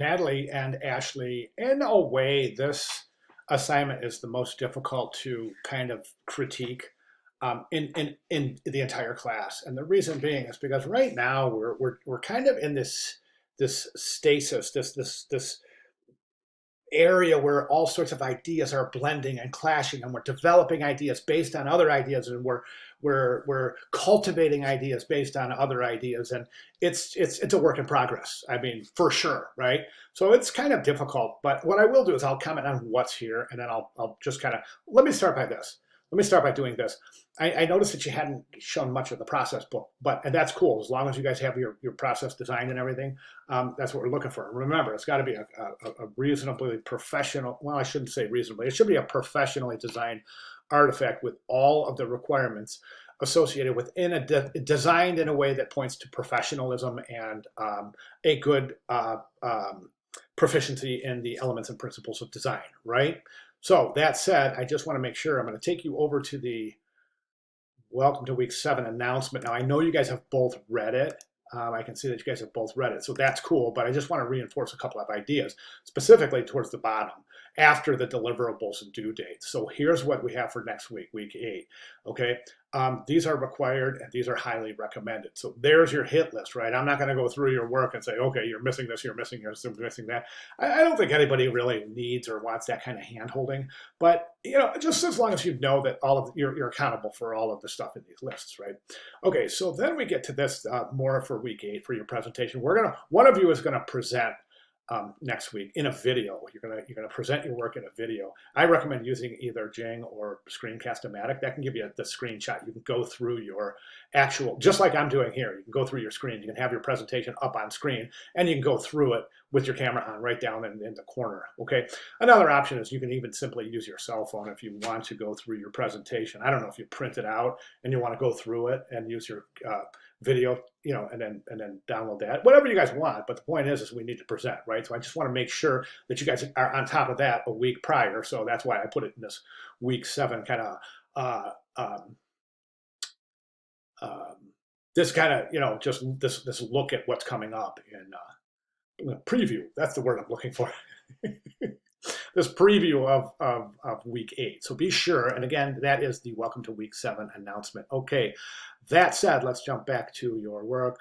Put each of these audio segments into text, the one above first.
Natalie and Ashley, in a way, this assignment is the most difficult to kind of critique in the entire class. And the reason being is because right now we're kind of in this stasis, this area where all sorts of ideas are blending and clashing, and we're developing ideas based on other ideas, and we're cultivating ideas based on other ideas, and it's a work in progress. I mean, for sure, right? So it's kind of difficult. But what I will do is I'll comment on what's here, and then I'll just kind of let me start by this. Let me start by doing this. I noticed that you hadn't shown much of the process book, and that's cool as long as you guys have your process designed and everything. That's what we're looking for. Remember, it's got to be a reasonably professional. Well, I shouldn't say reasonably. It should be a professionally designed artifact with all of the requirements associated within designed in a way that points to professionalism and a good proficiency in the elements and principles of design. Right. So that said, I just want to make sure I'm going to take you over to the Welcome to Week 7 announcement. Now, I know you guys have both read it. I can see that you guys have both read it, so that's cool, but I just want to reinforce a couple of ideas, specifically towards the bottom, after the deliverables and due dates. So here's what we have for next week, week 8, okay? These are required and these are highly recommended. So there's your hit list, right? I'm not going to go through your work and say, okay, you're missing this, you're missing this, you're missing that. I don't think anybody really needs or wants that kind of hand-holding, but just as long as you know that you're accountable for all of the stuff in these lists, right? Okay, so then we get to this more for week 8 for your presentation. One of you is gonna present next week in a video. You're gonna present your work in a video. I recommend using either Jing or Screencast-O-Matic. That can give you the screenshot. You can go through your actual, just like I'm doing here. You can go through your screen. You can have your presentation up on screen, and you can go through it with your camera on right down in the corner. Okay. Another option is you can even simply use your cell phone if you want to go through your presentation. I don't know if you print it out and you want to go through it and use your video, and then download that, whatever you guys want. But the point is we need to present, right? So I just want to make sure that you guys are on top of that a week prior. So that's why I put it in this week 7 kind of this kind of just this look at what's coming up in preview. That's the word I'm looking for. This preview of week 8. So be sure, and again, that is the Welcome to Week 7 announcement. Okay, that said, let's jump back to your work.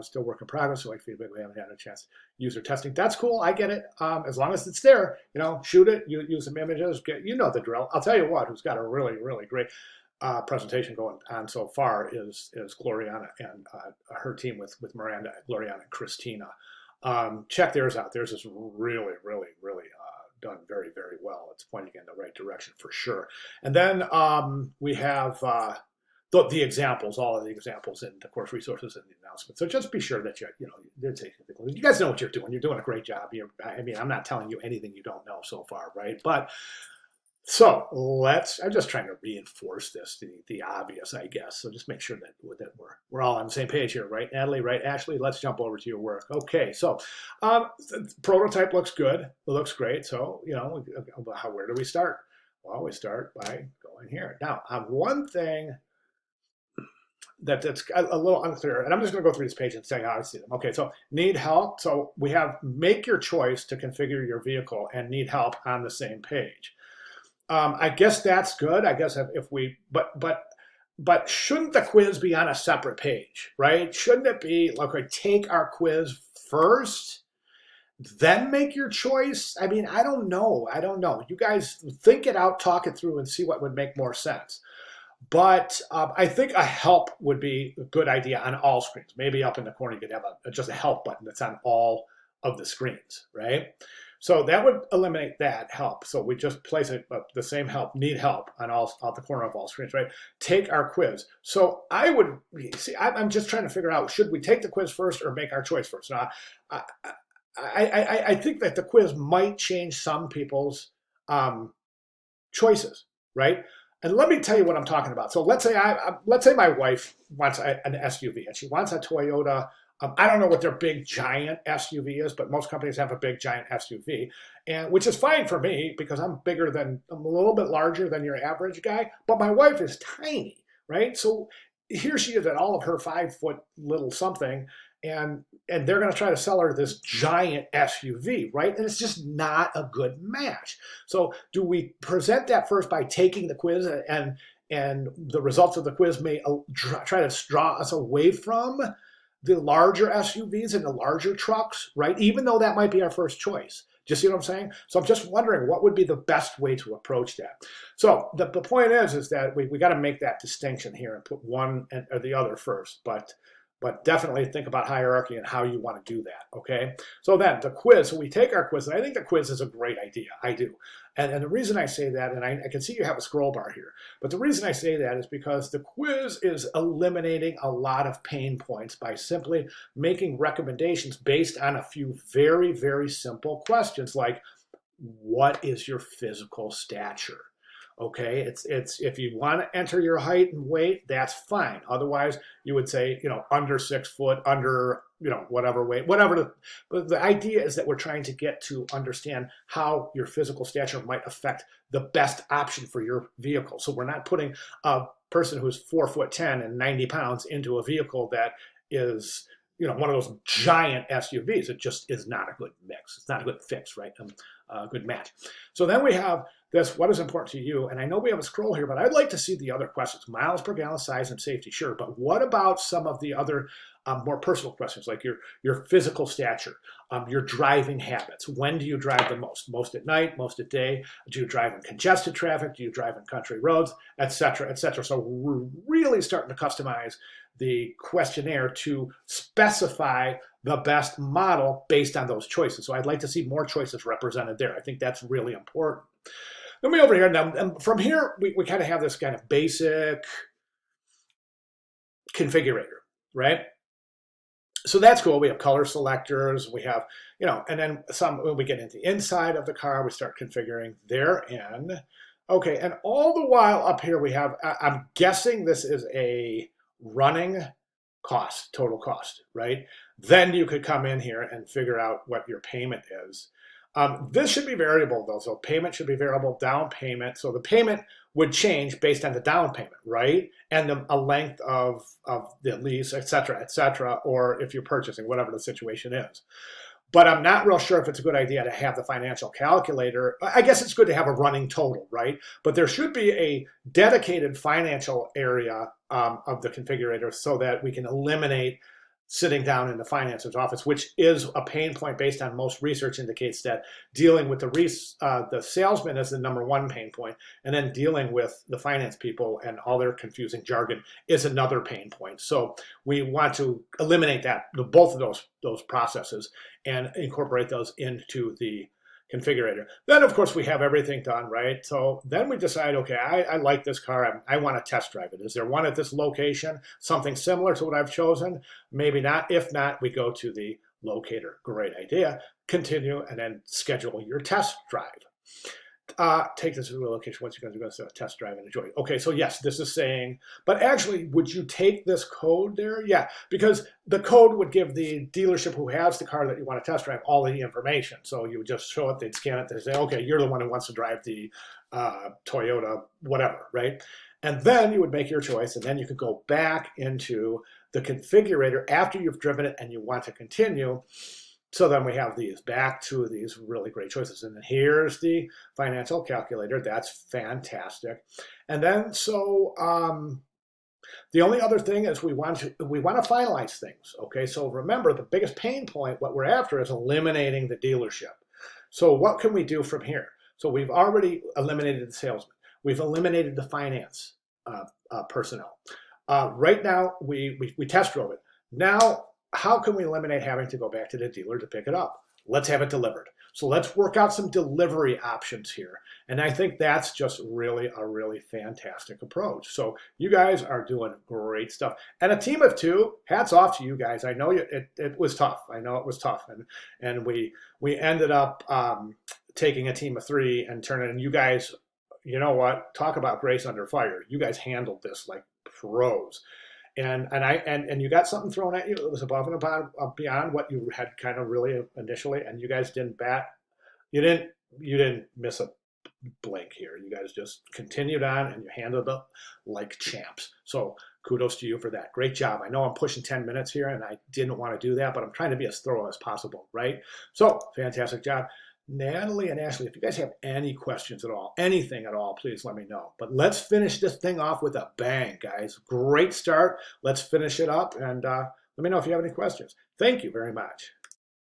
Still work in progress, so like feedback, we haven't had a chance. User testing, that's cool, I get it. As long as it's there, shoot it, use some images, the drill. I'll tell you what, who's got a really, really great presentation going on so far is Gloriana and her team with Miranda, Gloriana, and Christina. Check theirs out. Theirs is really, really, really done very, very well. It's pointing in the right direction for sure. And then we have the examples, all of the examples in the course resources and the announcement. So just be sure that you guys know what you're doing. You're doing a great job. I'm not telling you anything you don't know so far, right? But so I'm just trying to reinforce the obvious, I guess. So just make sure that we're all on the same page here, right, Natalie, right, Ashley? Let's jump over to your work. Okay, so the prototype looks good. It looks great. So, where do we start? Well, we start by going here. Now, one thing that's a little unclear, and I'm just going to go through this page and say how I see them. Okay, so need help. So we have make your choice to configure your vehicle and need help on the same page. I guess that's good. I guess but shouldn't the quiz be on a separate page, right? Shouldn't it be like, take our quiz first, then make your choice? I mean, I don't know. You guys think it out, talk it through, and see what would make more sense. But I think a help would be a good idea on all screens. Maybe up in the corner you could have just a help button that's on all of the screens, right? So that would eliminate that help. So we just place the same help, need help on the corner of all screens, right? Take our quiz. So I would see. I'm just trying to figure out, should we take the quiz first or make our choice first? Now, I think that the quiz might change some people's choices, right? And let me tell you what I'm talking about. So let's say my wife wants an SUV and she wants a Toyota. I don't know what their big giant SUV is, but most companies have a big giant SUV, and which is fine for me because I'm a little bit larger than your average guy, but my wife is tiny, right? So here she is at all of her 5 foot little something, and and they're going to try to sell her this giant SUV, right? And it's just not a good match. So do we present that first by taking the quiz, and the results of the quiz may try to draw us away from the larger SUVs and the larger trucks, right? Even though that might be our first choice. Do you see what I'm saying? So I'm just wondering what would be the best way to approach that. So the point is that we got to make that distinction here and put one or the other first, but definitely think about hierarchy and how you want to do that, okay? So then the quiz, so we take our quiz, and I think the quiz is a great idea, I do. And the reason I say that, and I can see you have a scroll bar here, but the reason I say that is because the quiz is eliminating a lot of pain points by simply making recommendations based on a few very, very simple questions like, what is your physical stature? Okay, it's if you want to enter your height and weight, that's fine. Otherwise, you would say, under 6 foot, under, whatever weight, whatever. But the idea is that we're trying to get to understand how your physical stature might affect the best option for your vehicle. So we're not putting a person who's 4'10" and 90 pounds into a vehicle that is, one of those giant SUVs. It just is not a good mix. It's not a good fix, right? A good match. So then we have this, what is important to you? And I know we have a scroll here, but I'd like to see the other questions. Miles per gallon, size, and safety, sure. But what about some of the other more personal questions, like your physical stature, your driving habits? When do you drive the most? Most at night, most at day? Do you drive in congested traffic? Do you drive in country roads, et cetera, et cetera? So we're really starting to customize the questionnaire to specify the best model based on those choices. So I'd like to see more choices represented there. I think that's really important. Let me over here now. And from here, we kind of have this kind of basic configurator, right? So that's cool. We have color selectors. We have, and then when we get into the inside of the car, we start configuring therein. Okay, and all the while up here we have, I'm guessing this is a running cost, total cost, right? Then you could come in here and figure out what your payment is. This should be variable though, so payment should be variable, down payment. So the payment would change based on the down payment, right? And a length of the lease, et cetera, or if you're purchasing, whatever the situation is. But I'm not real sure if it's a good idea to have the financial calculator. I guess it's good to have a running total, right? But there should be a dedicated financial area of the configurator so that we can eliminate sitting down in the financer's office, which is a pain point based on most research indicates that dealing with the salesman is the #1 pain point, and then dealing with the finance people and all their confusing jargon is another pain point. So we want to eliminate both of those processes and incorporate those into the configurator. Then, of course, we have everything done, right? So then we decide, okay, I like this car. I want to test drive it. Is there one at this location? Something similar to what I've chosen? Maybe not. If not, we go to the locator. Great idea. Continue, and then schedule your test drive. Take this to the location once you're going to test drive and enjoy it. Okay, so yes, this is saying, but actually, would you take this code there? Yeah, because the code would give the dealership who has the car that you want to test drive all the information. So you would just show it, they'd scan it, they'd say, okay, you're the one who wants to drive the Toyota, whatever, right? And then you would make your choice, and then you could go back into the configurator after you've driven it and you want to continue. So then we have back to these really great choices. And then here's the financial calculator. That's fantastic. And then the only other thing is we want to finalize things. Okay, so remember the biggest pain point, what we're after is eliminating the dealership. So what can we do from here? So we've already eliminated the salesman. We've eliminated the finance personnel. Right now we test drove it. Now, how can we eliminate having to go back to the dealer to pick it up? Let's have it delivered. So let's work out some delivery options here. And I think that's just really a really fantastic approach. So you guys are doing great stuff. And a team of 2, hats off to you guys. I know it was tough. I know it was tough. And we ended up taking a team of 3 and turning it. And you guys, you know what? Talk about grace under fire. You guys handled this like pros. And you got something thrown at you that was above and beyond what you had kind of really initially, and you guys didn't bat. You didn't miss a blink here. You guys just continued on and you handled it like champs. So kudos to you for that. Great job. I know I'm pushing 10 minutes here and I didn't want to do that, but I'm trying to be as thorough as possible, right? So fantastic job. Natalie and Ashley, if you guys have any questions at all, anything at all, please let me know. But let's finish this thing off with a bang, guys. Great start. Let's finish it up and let me know if you have any questions. Thank you very much.